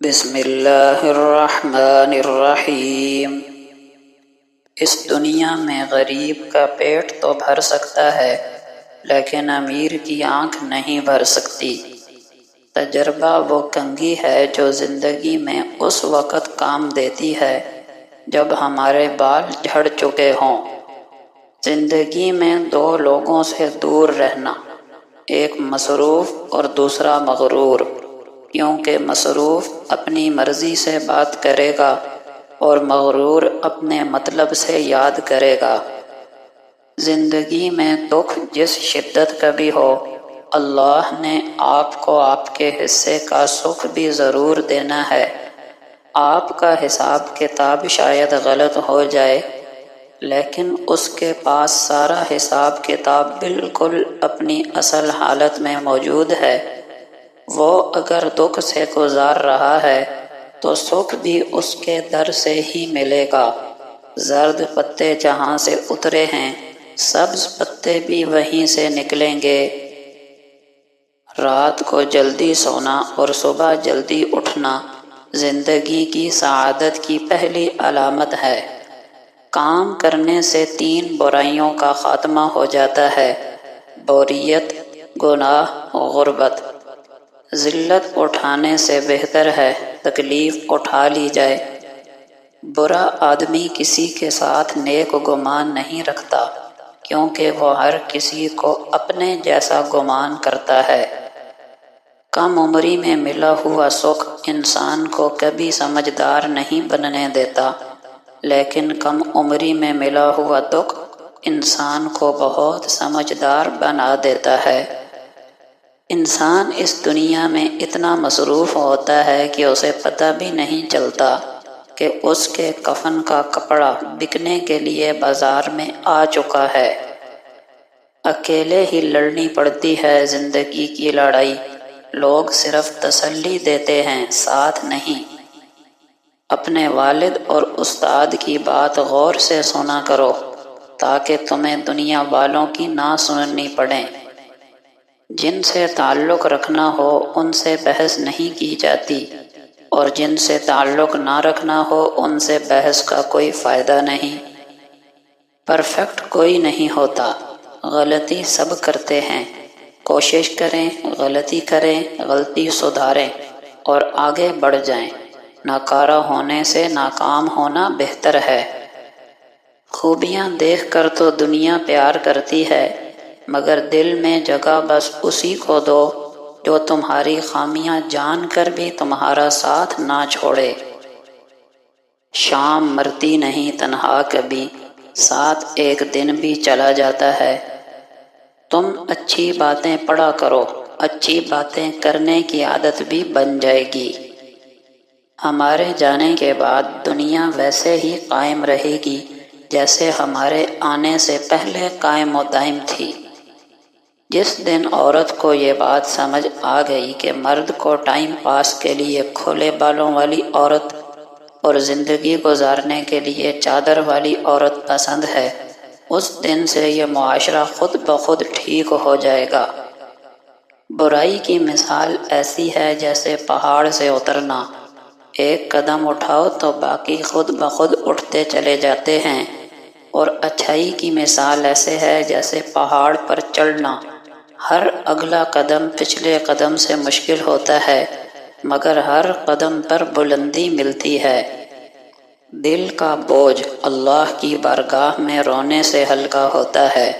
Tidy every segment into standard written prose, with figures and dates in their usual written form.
بسم اللہ الرحمن الرحیم۔ اس دنیا میں غریب کا پیٹ تو بھر سکتا ہے لیکن امیر کی آنکھ نہیں بھر سکتی۔ تجربہ وہ کنگھی ہے جو زندگی میں اس وقت کام دیتی ہے جب ہمارے بال جھڑ چکے ہوں۔ زندگی میں دو لوگوں سے دور رہنا، ایک مصروف اور دوسرا مغرور، کیونکہ مصروف اپنی مرضی سے بات کرے گا اور مغرور اپنے مطلب سے یاد کرے گا۔ زندگی میں دکھ جس شدت کا بھی ہو، اللہ نے آپ کو آپ کے حصے کا سکھ بھی ضرور دینا ہے۔ آپ کا حساب کتاب شاید غلط ہو جائے لیکن اس کے پاس سارا حساب کتاب بالکل اپنی اصل حالت میں موجود ہے۔ وہ اگر دکھ سے گزار رہا ہے تو سکھ بھی اس کے در سے ہی ملے گا۔ زرد پتے جہاں سے اترے ہیں سبز پتے بھی وہیں سے نکلیں گے۔ رات کو جلدی سونا اور صبح جلدی اٹھنا زندگی کی سعادت کی پہلی علامت ہے۔ کام کرنے سے 3 برائیوں کا خاتمہ ہو جاتا ہے: بوریت، گناہ، غربت۔ ذلت اٹھانے سے بہتر ہے تکلیف اٹھا لی جائے۔ برا آدمی کسی کے ساتھ نیک گمان نہیں رکھتا کیونکہ وہ ہر کسی کو اپنے جیسا گمان کرتا ہے۔ کم عمری میں ملا ہوا سکھ انسان کو کبھی سمجھدار نہیں بننے دیتا، لیکن کم عمری میں ملا ہوا دکھ انسان کو بہت سمجھدار بنا دیتا ہے۔ انسان اس دنیا میں اتنا مصروف ہوتا ہے کہ اسے پتہ بھی نہیں چلتا کہ اس کے کفن کا کپڑا بکنے کے لیے بازار میں آ چکا ہے۔ اکیلے ہی لڑنی پڑتی ہے زندگی کی لڑائی۔ لوگ صرف تسلی دیتے ہیں، ساتھ نہیں۔ اپنے والد اور استاد کی بات غور سے سنا کرو تاکہ تمہیں دنیا والوں کی نہ سننی پڑے۔ جن سے تعلق رکھنا ہو ان سے بحث نہیں کی جاتی اور جن سے تعلق نہ رکھنا ہو ان سے بحث کا کوئی فائدہ نہیں۔ پرفیکٹ کوئی نہیں ہوتا، غلطی سب کرتے ہیں۔ کوشش کریں، غلطی کریں، غلطی سدھاریں اور آگے بڑھ جائیں۔ ناکارہ ہونے سے ناکام ہونا بہتر ہے۔ خوبیاں دیکھ کر تو دنیا پیار کرتی ہے، مگر دل میں جگہ بس اسی کو دو جو تمہاری خامیاں جان کر بھی تمہارا ساتھ نہ چھوڑے۔ شام مرتی نہیں تنہا کبھی، ساتھ ایک دن بھی چلا جاتا ہے۔ تم اچھی باتیں پڑھا کرو، اچھی باتیں کرنے کی عادت بھی بن جائے گی۔ ہمارے جانے کے بعد دنیا ویسے ہی قائم رہے گی جیسے ہمارے آنے سے پہلے قائم و دائم تھی۔ جس دن عورت کو یہ بات سمجھ آ گئی کہ مرد کو ٹائم پاس کے لیے کھلے بالوں والی عورت اور زندگی گزارنے کے لیے چادر والی عورت پسند ہے، اس دن سے یہ معاشرہ خود بخود ٹھیک ہو جائے گا۔ برائی کی مثال ایسی ہے جیسے پہاڑ سے اترنا۔ ایک قدم اٹھاؤ تو باقی خود بخود اٹھتے چلے جاتے ہیں، اور اچھائی کی مثال ایسے ہے جیسے پہاڑ پر چڑھنا۔ ہر اگلا قدم پچھلے قدم سے مشکل ہوتا ہے مگر ہر قدم پر بلندی ملتی ہے۔ دل کا بوجھ اللہ کی بارگاہ میں رونے سے ہلکا ہوتا ہے،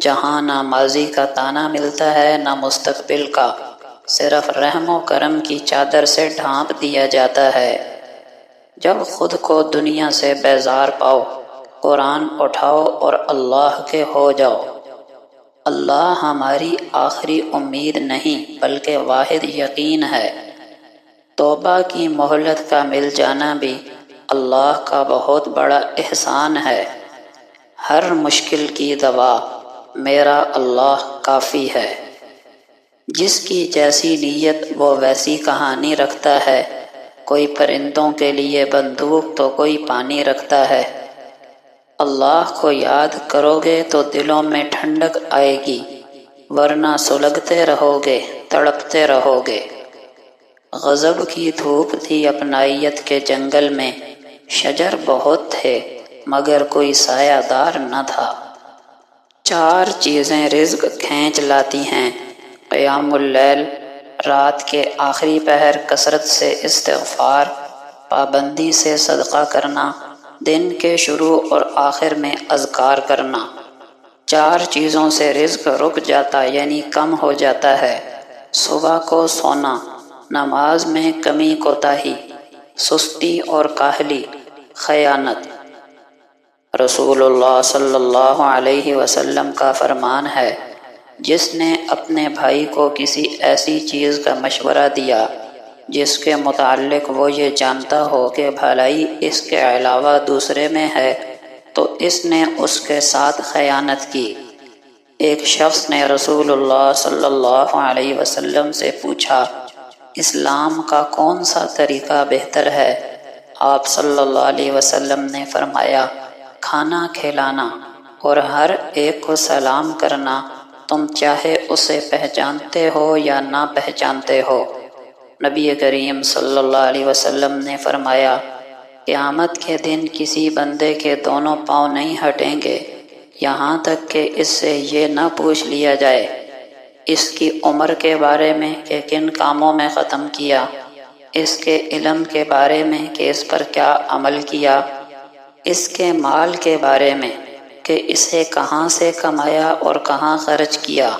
جہاں نہ ماضی کا تانا ملتا ہے نہ مستقبل کا، صرف رحم و کرم کی چادر سے ڈھانپ دیا جاتا ہے۔ جب خود کو دنیا سے بیزار پاؤ، قرآن اٹھاؤ اور اللہ کے ہو جاؤ۔ اللہ ہماری آخری امید نہیں بلکہ واحد یقین ہے۔ توبہ کی مہلت کا مل جانا بھی اللہ کا بہت بڑا احسان ہے۔ ہر مشکل کی دوا میرا اللہ کافی ہے۔ جس کی جیسی نیت وہ ویسی کہانی رکھتا ہے۔ کوئی پرندوں کے لیے بندوق تو کوئی پانی رکھتا ہے۔ اللہ کو یاد کرو گے تو دلوں میں ٹھنڈک آئے گی، ورنہ سلگتے رہو گے، تڑپتے رہو گے۔ غضب کی دھوپ تھی اپنائیت کے جنگل میں، شجر بہت تھے مگر کوئی سایہ دار نہ تھا۔ 4 چیزیں رزق کھینچ لاتی ہیں: قیام اللیل، رات کے آخری پہر کثرت سے استغفار، پابندی سے صدقہ کرنا، دن کے شروع اور آخر میں اذکار کرنا۔ 4 چیزوں سے رزق رک جاتا یعنی کم ہو جاتا ہے: صبح کو سونا، نماز میں کمی کوتاہی، سستی اور کاہلی، خیانت۔ رسول اللہ صلی اللہ علیہ وسلم کا فرمان ہے، جس نے اپنے بھائی کو کسی ایسی چیز کا مشورہ دیا جس کے متعلق وہ یہ جانتا ہو کہ بھلائی اس کے علاوہ دوسرے میں ہے، تو اس نے اس کے ساتھ خیانت کی۔ ایک شخص نے رسول اللہ صلی اللہ علیہ وسلم سے پوچھا، اسلام کا کون سا طریقہ بہتر ہے؟ آپ صلی اللہ علیہ وسلم نے فرمایا، کھانا کھلانا اور ہر ایک کو سلام کرنا، تم چاہے اسے پہچانتے ہو یا نہ پہچانتے ہو۔ نبی کریم صلی اللہ علیہ وسلم نے فرمایا، قیامت کے دن کسی بندے کے دونوں پاؤں نہیں ہٹیں گے یہاں تک کہ اس سے یہ نہ پوچھ لیا جائے اس کی عمر کے بارے میں کہ کن کاموں میں ختم کیا، اس کے علم کے بارے میں کہ اس پر کیا عمل کیا، اس کے مال کے بارے میں کہ اسے کہاں سے کمایا اور کہاں خرچ کیا،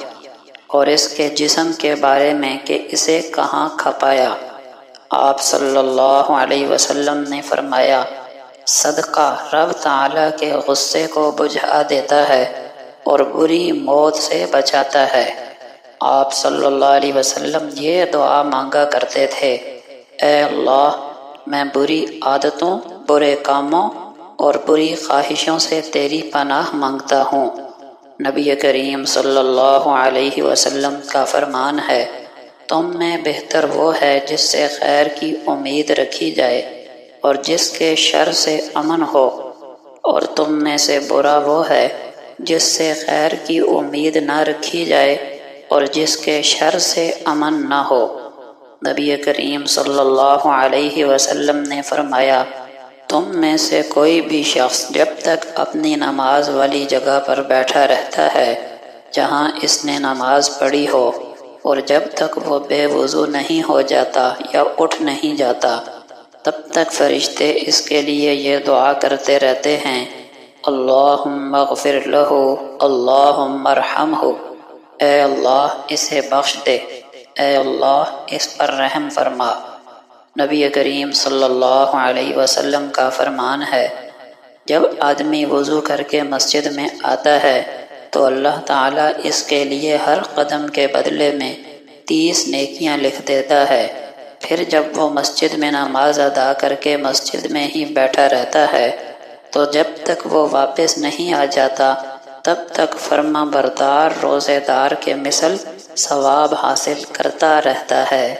اور اس کے جسم کے بارے میں کہ اسے کہاں کھپایا۔ آپ صلی اللہ علیہ وسلم نے فرمایا، صدقہ رب تعالیٰ کے غصے کو بجھا دیتا ہے اور بری موت سے بچاتا ہے۔ آپ صلی اللہ علیہ وسلم یہ دعا مانگا کرتے تھے، اے اللہ، میں بری عادتوں، برے کاموں اور بری خواہشوں سے تیری پناہ مانگتا ہوں۔ نبی کریم صلی اللہ علیہ وسلم کا فرمان ہے، تم میں بہتر وہ ہے جس سے خیر کی امید رکھی جائے اور جس کے شر سے امن ہو، اور تم میں سے برا وہ ہے جس سے خیر کی امید نہ رکھی جائے اور جس کے شر سے امن نہ ہو۔ نبی کریم صلی اللہ علیہ وسلم نے فرمایا، تم میں سے کوئی بھی شخص جب تک اپنی نماز والی جگہ پر بیٹھا رہتا ہے جہاں اس نے نماز پڑھی ہو، اور جب تک وہ بے وضو نہیں ہو جاتا یا اٹھ نہیں جاتا، تب تک فرشتے اس کے لیے یہ دعا کرتے رہتے ہیں، اللہم اغفر لہ، اللہم ارحمہ، اے اللہ اسے بخش دے، اے اللہ اس پر رحم فرما۔ نبی کریم صلی اللہ علیہ وسلم کا فرمان ہے، جب آدمی وضو کر کے مسجد میں آتا ہے تو اللہ تعالیٰ اس کے لیے ہر قدم کے بدلے میں 30 نیکیاں لکھ دیتا ہے۔ پھر جب وہ مسجد میں نماز ادا کر کے مسجد میں ہی بیٹھا رہتا ہے تو جب تک وہ واپس نہیں آ جاتا تب تک فرما بردار روزے دار کے مثل ثواب حاصل کرتا رہتا ہے۔